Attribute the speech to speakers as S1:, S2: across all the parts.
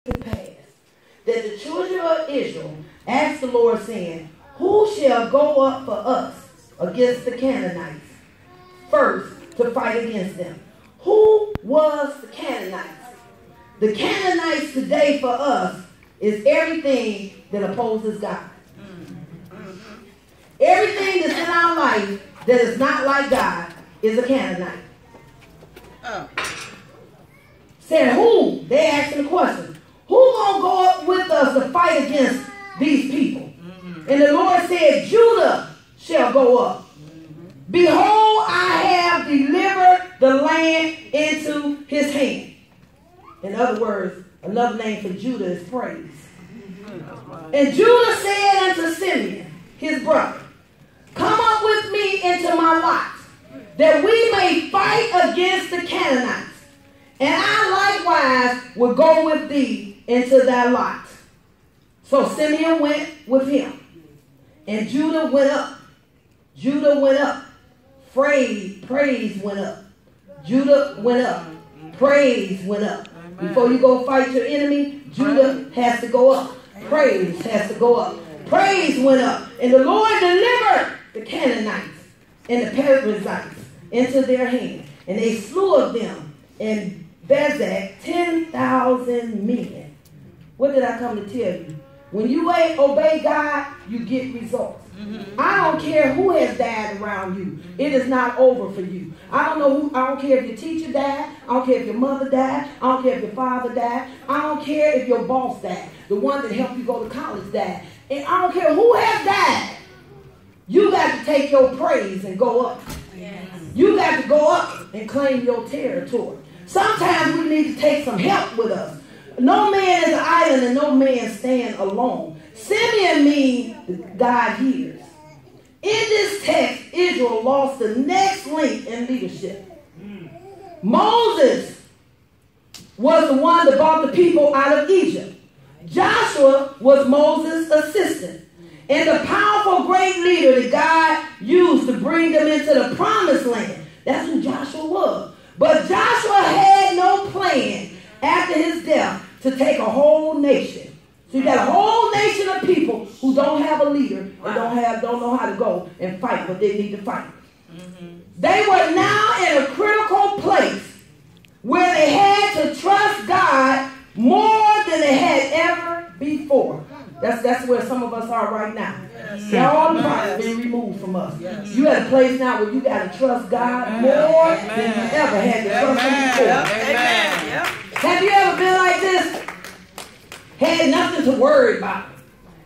S1: to pass that the children of Israel asked the Lord, saying, who shall go up for us against the Canaanites first to fight against them? Who was the Canaanites? The Canaanites today for us is everything that opposes God. Everything that's in our life that is not like God is a Canaanite. Saying who? They asking the question. Who gonna go up with us to fight against these people? And the Lord said, Judah shall go up. Behold, I have delivered the land into his hand. In other words, another name for Judah is praise. And Judah said unto Simeon, his brother, come up with me into my lot, that we may fight against the Canaanites. And I likewise will go with thee into thy lot. So Simeon went with him. And Judah went up. Judah went up. Praise went up. Judah went up. Praise went up. Before you go fight your enemy, Judah has to go up. Praise has to go up. Praise went up. And the Lord delivered the Canaanites and the Perizzites into their hand. And they slew of them in Bezek 10,000 men. What did I come to tell you? When you obey God, you get results. I don't care who has died around you. It is not over for you. I don't care if your teacher died. I don't care if your mother died. I don't care if your father died. I don't care if your boss died. The one that helped you go to college died. And I don't care who has died. You got to take your praise and go up. Yes. You got to go up and claim your territory. Sometimes we need to take some help with us. No man is an island and no man stand alone. Simeon means God hears. In this text, Israel lost the next link in leadership. Moses was the one that brought the people out of Egypt. Joshua was Moses' assistant. And the powerful great leader that God used to bring them into the promised land. That's who Joshua was. But Joshua had no plan after his death to take a whole nation. So you got a whole nation of people who don't have a leader and don't know how to go and fight what they need to fight. They were now in a critical place where they had to trust God more than they had ever before. That's where some of us are right now. Yes. All the problems been removed from us. Yes. You at a place now where you got to trust God more than you ever had to trust Him before. Amen. Yep. Have you ever been like this? Had nothing to worry about.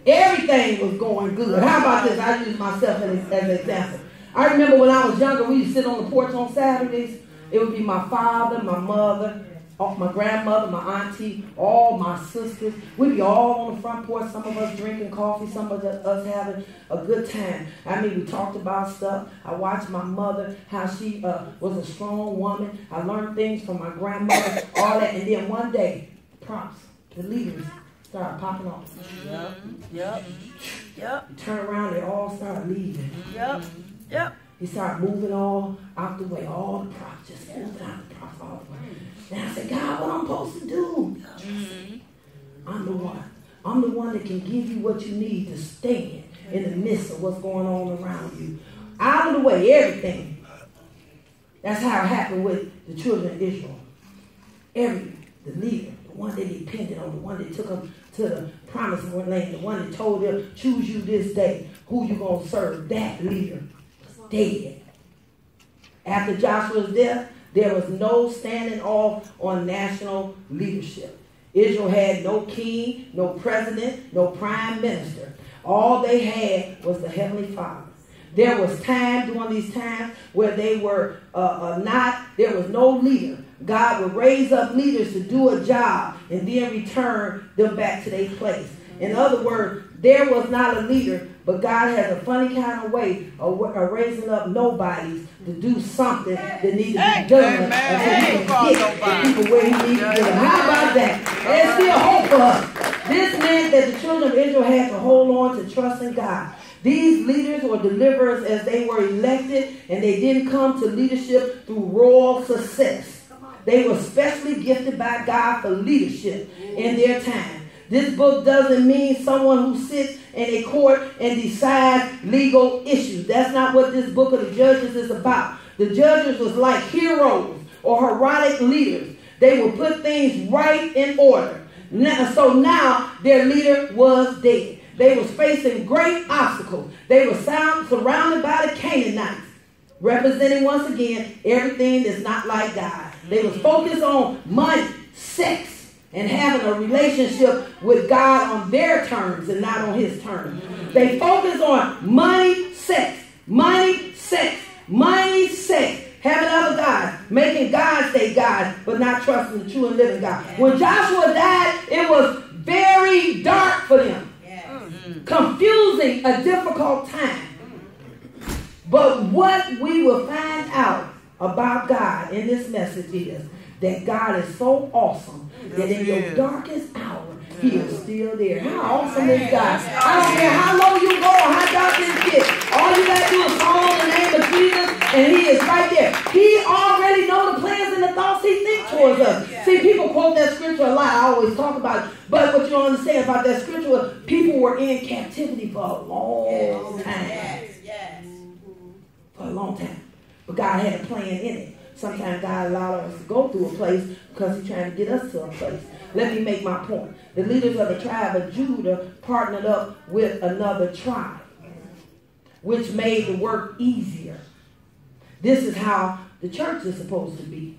S1: Everything was going good. How about this? I use myself as an example. I remember when I was younger, we used to sit on the porch on Saturdays. It would be my father, my mother, my grandmother, my auntie, all my sisters. We'd be all on the front porch, some of us drinking coffee, some of us having a good time. I mean, we talked about stuff. I watched my mother, how she was a strong woman. I learned things from my grandmother, all that. And then one day, the leaders started popping off. Yep. You turn around, they all started leaving. Yep. He started moving all out the way. All the props, just moving out the props all the way. And I said, God, what I'm supposed to do? I'm the one. I'm the one that can give you what you need to stand in the midst of what's going on around you. Out of the way, everything. That's how it happened with the children of Israel. The leader, the one that depended on, the one that took them to the promised land, the one that told them, choose you this day, who you going to serve. That leader was dead. After Joshua's death, there was no standing off on national leadership. Israel had no king, no president, no prime minister. All they had was the Heavenly Father. There was time during these times where they were there was no leader. God would raise up leaders to do a job and then return them back to their place. In other words, there was not a leader, but God has a funny kind of way of raising up nobodies to do something that needs to be done. And so He can get people where He needs to get them. How about that? There's still hope for us. This meant that the children of Israel had to hold on to trusting God. These leaders or deliverers, as they were elected, and they didn't come to leadership through royal success. they were specially gifted by God for leadership in their time. This book doesn't mean someone who sits in a court and decides legal issues. That's not what this book of the Judges is about. The Judges was like heroes or heroic leaders. They would put things right in order. So now their leader was dead. They was facing great obstacles. They were surrounded by the Canaanites, representing once again everything that's not like God. They was focused on money, sex, and having a relationship with God on their terms and not on his terms. They focus on money, sex, money, sex, money, sex, having other gods, making God say God, but not trusting the true and living God. When Joshua died, it was very dark for them. Confusing, a difficult time. But what we will find out about God in this message is that God is so awesome that in your darkest hour, he is still there. How awesome is God? I don't care how low you go or how dark it gets. All you got to do is call on the name of Jesus and he is right there. He already knows the plans and the thoughts he thinks towards us. See, people quote that scripture a lot. I always talk about it. But what you don't understand about that scripture was people were in captivity for a long time. For a long time. But God had a plan in it. Sometimes God allowed us to go through a place because he's trying to get us to a place. Let me make my point. The leaders of the tribe of Judah partnered up with another tribe, which made the work easier. This is how the church is supposed to be.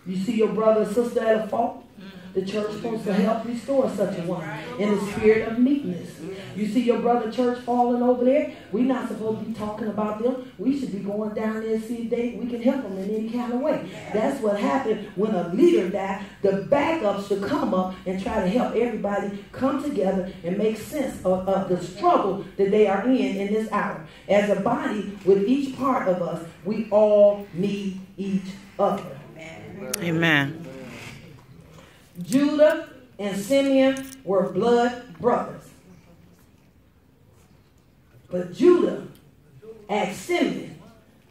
S1: You see your brother or sister at a fault? The church is supposed to help restore such a one in the spirit of meekness. You see your brother church falling over there? We're not supposed to be talking about them. We should be going down there and see if we can help them in any kind of way. That's what happened when a leader died. The backup should come up and try to help everybody come together and make sense of the struggle that they are in this hour. As a body, with each part of us, we all need each other.
S2: Amen.
S1: Judah and Simeon were blood brothers. But Judah asked Simeon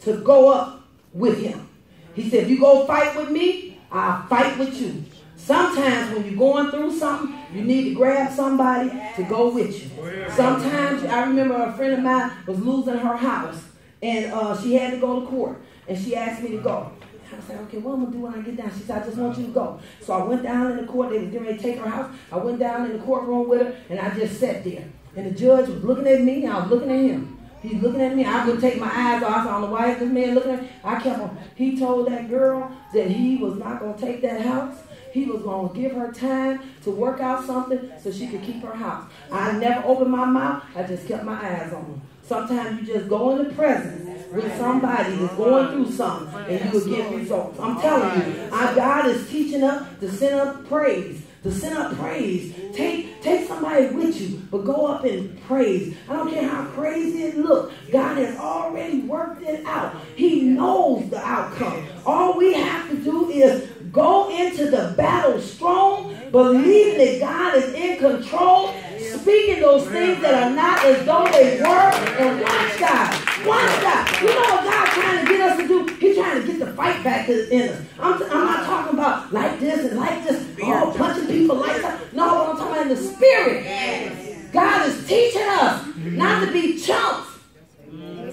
S1: to go up with him. He said, if you go fight with me, I'll fight with you. Sometimes when you're going through something, you need to grab somebody to go with you. Sometimes, I remember a friend of mine was losing her house, and she had to go to court, and she asked me to go. I said, okay, what am I going to do when I get down? She said, I just want you to go. So I went down in the court. They were getting ready to take her house. I went down in the courtroom with her, and I just sat there. And the judge was looking at me, and I was looking at him. He's looking at me. I wouldn't take my eyes off. I don't know why this man looking at me. I kept on. He told that girl that he was not going to take that house. He was going to give her time to work out something so she could keep her house. I never opened my mouth. I just kept my eyes on him. Sometimes you just go in the presence with somebody that's going through something and you will get results. I'm telling you, our God is teaching us to send up praise. To send up praise. Take somebody with you, but go up and praise. I don't care how crazy it looks. God has already worked it out. He knows the outcome. All we have to do is go into the battle strong, believing that God is in control, speaking those things that are not as though they were, and watch God. Watch God. You know what God's trying to get us to do? He's trying to get the fight back in us. I'm not talking about like this and like this, punching people like that. No, what I'm talking about in the spirit. God is teaching us not to be chumps.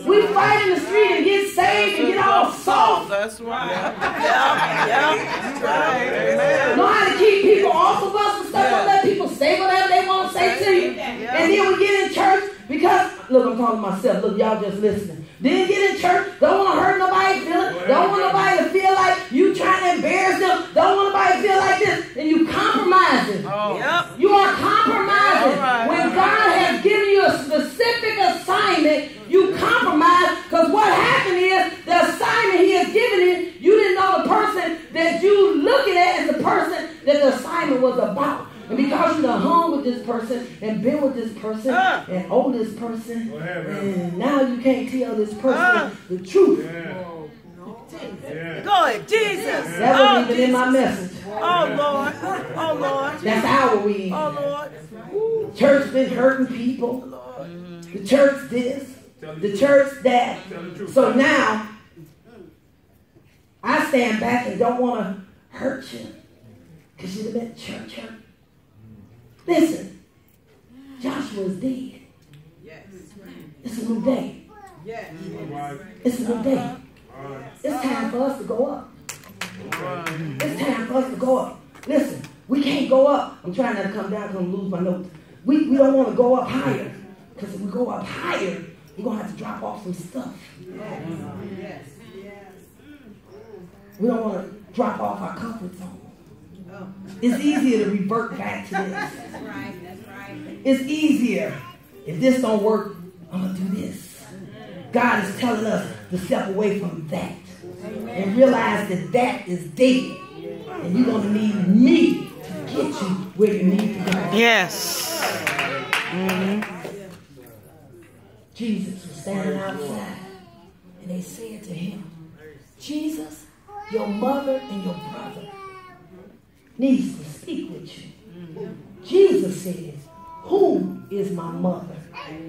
S1: We fight in the street and get saved and get all soft.
S2: That's right. That's right.
S1: Know how to keep people off of us and stuff. Don't let people say whatever they want to say to you. And then we get in church because, look, I'm talking to myself. Look, y'all just listening. Then get in church. Don't want to hurt nobody's feelings. Don't want nobody to feel like you trying to embarrass them. Don't want nobody to feel like this. And you compromising. You are compromising. Right. When God has given you a specific assignment, you compromise, because what happened is the assignment he has given you didn't know the person that you looking at as the person that the assignment was about. And because you done hung with this person and been with this person and owe this person, and now you can't tell this person the truth.
S2: Go ahead, Jesus.
S1: That wasn't even in my message.
S2: Oh, Lord. Oh, Lord.
S1: That's our we.
S2: Oh, Lord.
S1: Church been hurting people. The church this. The church that. So now, I stand back and don't want to hurt you because you've been church hurt. Listen, Joshua is dead. It's a new day. It's a new day. It's time for us to go up. It's time for us to go up. Listen, we can't go up. I'm trying not to come down because I'm going to lose my notes. We don't want to go up higher. Because if we go up higher, we're going to have to drop off some stuff. We don't want to drop off our comfort zone. It's easier to revert back to this. That's right. It's easier. If this don't work, I'm going to do this. God is telling us to step away from that. And realize that that is dead. And you're going to need me to get you where you need to go.
S2: Yes.
S1: Jesus was standing outside. And they said to him, Jesus, your mother and your brother needs to speak with you. Jesus says, who is my mother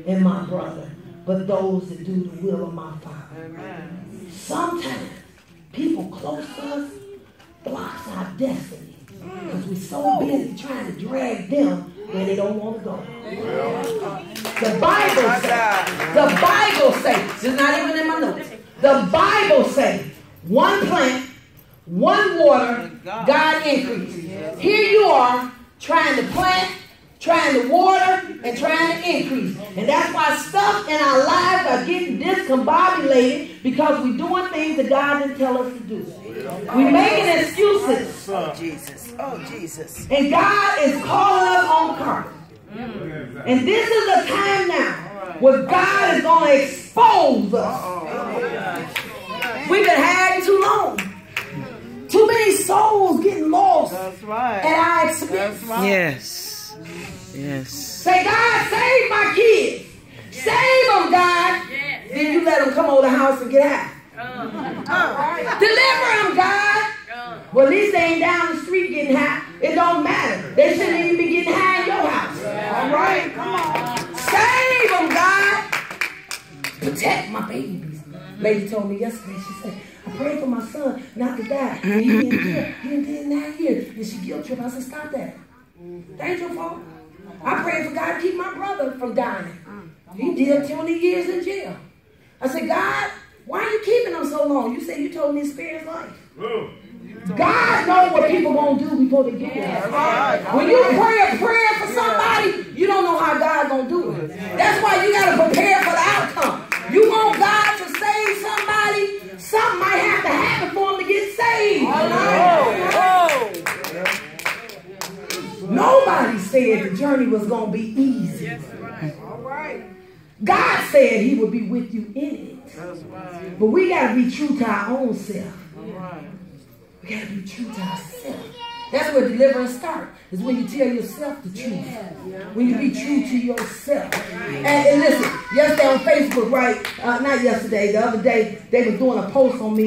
S1: and my brother but those that do the will of my Father? Sometimes people close to us blocks our destiny because we're so busy trying to drag them where they don't want to go. The Bible says, this is not even in my notes. The Bible says, one plant, one water, God increase. Here you are trying to plant, trying to water, and trying to increase. And that's why stuff in our lives are getting discombobulated because we're doing things that God didn't tell us to do. We're making excuses.
S2: Oh, Jesus. Oh, Jesus.
S1: And God is calling us on the carpet. And this is the time now where God is going to expose us. We've been hiding too long. Too many souls getting lost at our expense.
S2: Yes. Yes.
S1: Say, God, save my kids. Save them, God. Then you let them come over the house and get high. Deliver them, God. Well, at least they ain't down the street getting high. It don't matter. They shouldn't even be getting high in your house. All right? Come on. Save them, God. Protect my babies. Lady told me yesterday, she said, I prayed for my son not to die. He didn't did 9 years. And she guilt tripped. I said, stop that. That ain't your fault. I prayed for God to keep my brother from dying. He did 20 years in jail. I said, God, why are you keeping him so long? You said you told me to spare his life. God knows what people won't do before they get there. When you pray a prayer for somebody, you don't know how God's going to do it. That's why you got to prepare for the outcome. You want God to save somebody, something might have to happen for him to get saved. Nobody said the journey was going to be easy. God said he would be with you in it. But we got to be true to our own self. We got to be true to ourselves. That's where deliverance starts. Is when you tell yourself the truth. When you be true to yourself. And listen, yesterday on Facebook, right? Not yesterday, the other day, they were doing a post on me.